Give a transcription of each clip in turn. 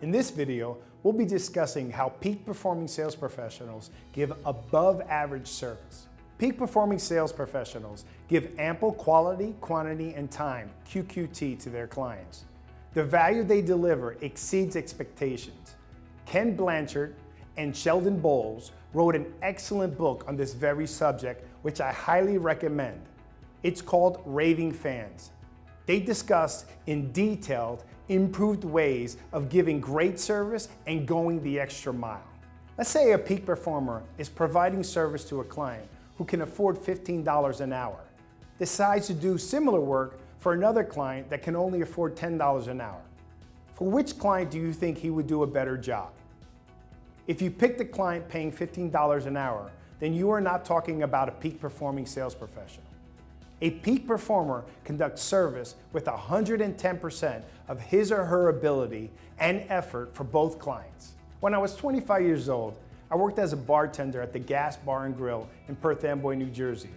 In this video, we'll be discussing how peak performing sales professionals give above average service. Peak performing sales professionals give ample quality, quantity, and time QQT to their clients. The value they deliver exceeds expectations. Ken Blanchard and Sheldon Bowles wrote an excellent book on this very subject, which I highly recommend. It's called Raving Fans. They discuss in detail improved ways of giving great service and going the extra mile. Let's say a peak performer is providing service to a client who can afford $15 an hour, decides to do similar work for another client that can only afford $10 an hour. For which client do you think he would do a better job? If you pick the client paying $15 an hour, then you are not talking about a peak performing sales professional. A peak performer conducts service with 110% of his or her ability and effort for both clients. When I was 25 years old, I worked as a bartender at the Gas Bar and Grill in Perth Amboy, New Jersey.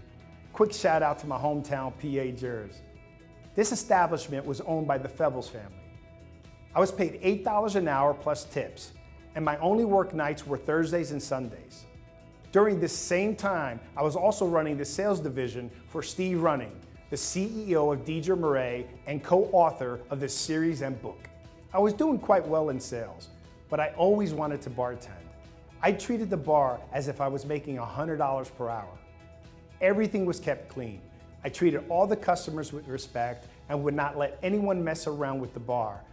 Quick shout out to my hometown, PA, Jersey. This establishment was owned by the Febbles family. I was paid $8 an hour plus tips, and my only work nights were Thursdays and Sundays. During this same time, I was also running the sales division for Steve Running, the CEO of Deidre Murray and co-author of this series and book. I was doing quite well in sales, but I always wanted to bartend. I treated the bar as if I was making $100 per hour. Everything was kept clean. I treated all the customers with respect and would not let anyone mess around with the bar.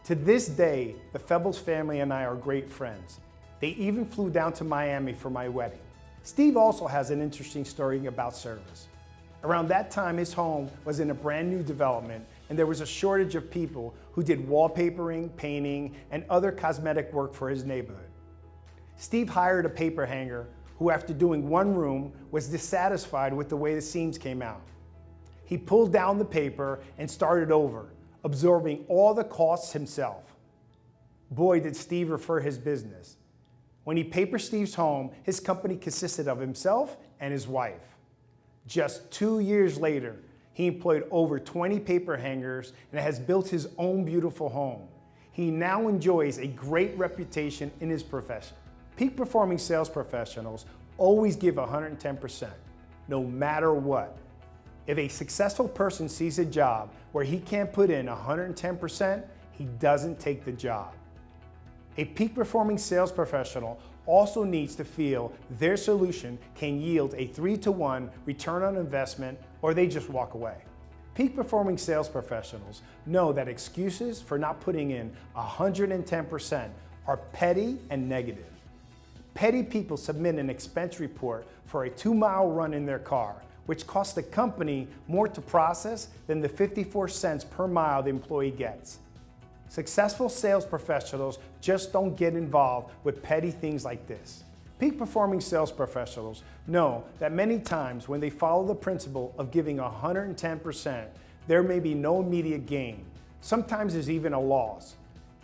To this day, the Febbles family and I are great friends. They even flew down to Miami for my wedding. Steve also has an interesting story about service. Around that time, his home was in a brand new development and there was a shortage of people who did wallpapering, painting, and other cosmetic work for his neighborhood. Steve hired a paper hanger who, after doing one room, was dissatisfied with the way the seams came out. He pulled down the paper and started over, absorbing all the costs himself. Boy, did Steve refer his business. When he papered Steve's home, his company consisted of himself and his wife. Just 2 years later, he employed over 20 paper hangers and has built his own beautiful home. He now enjoys a great reputation in his profession. Peak performing sales professionals always give 110%, no matter what. If a successful person sees a job where he can't put in 110%, he doesn't take the job. A peak performing sales professional also needs to feel their solution can yield a 3-to-1 return on investment, or they just walk away. Peak performing sales professionals know that excuses for not putting in 110% are petty and negative. Petty people submit an expense report for a 2-mile run in their car, which costs the company more to process than the 54 cents per mile the employee gets. Successful sales professionals just don't get involved with petty things like this. Peak performing sales professionals know that many times when they follow the principle of giving 110%, there may be no immediate gain. Sometimes there's even a loss.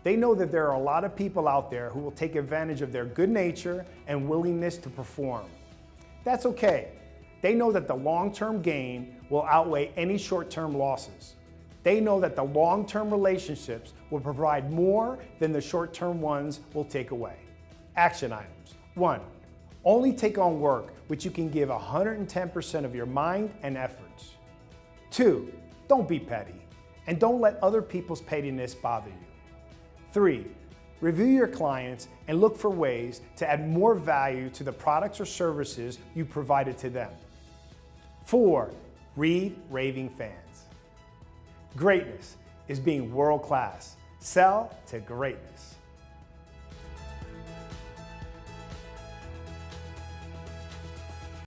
They know that there are a lot of people out there who will take advantage of their good nature and willingness to perform. That's okay. They know that the long-term gain will outweigh any short-term losses. They know that the long-term relationships will provide more than the short-term ones will take away. Action items. 1. Only take on work which you can give 110% of your mind and efforts. 2. Don't be petty, and don't let other people's pettiness bother you. 3. Review your clients and look for ways to add more value to the products or services you provided to them. 4. Read Raving Fans. Greatness is being world-class. Sell to greatness.